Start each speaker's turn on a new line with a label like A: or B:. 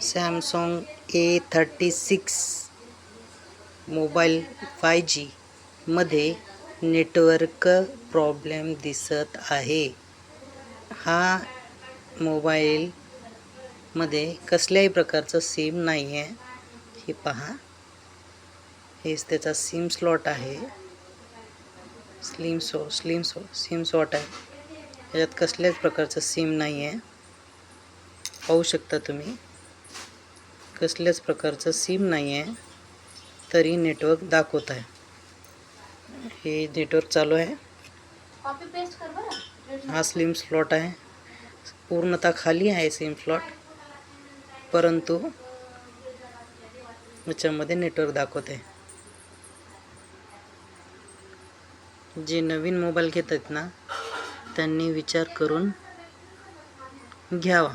A: Samsung A36 mobile 5G मध्ये network problem दिसत आहे. हा मोबाईल मध्ये कसल्याही प्रकारचं सिम नाही आहे. हे पहा, हेच त्याचा सिम स्लॉट आहे. सिम स्लॉट आहे. याच्यात कसल्याच प्रकारचं सिम नाही आहे. पाहू शकता तुम्ही, कसल्याच प्रकारचं सिम नाही आहे, तरी नेटवर्क दाखवत आहे. हे नेटवर्क चालू आहे. हा सिम स्लॉट आहे. पूर्णतः खाली आहे सिम स्लॉट, परंतु याच्यामध्ये नेटवर्क दाखवत आहे. जे नवीन मोबाईल घेत आहेत ना, त्यांनी विचार करून घ्यावा.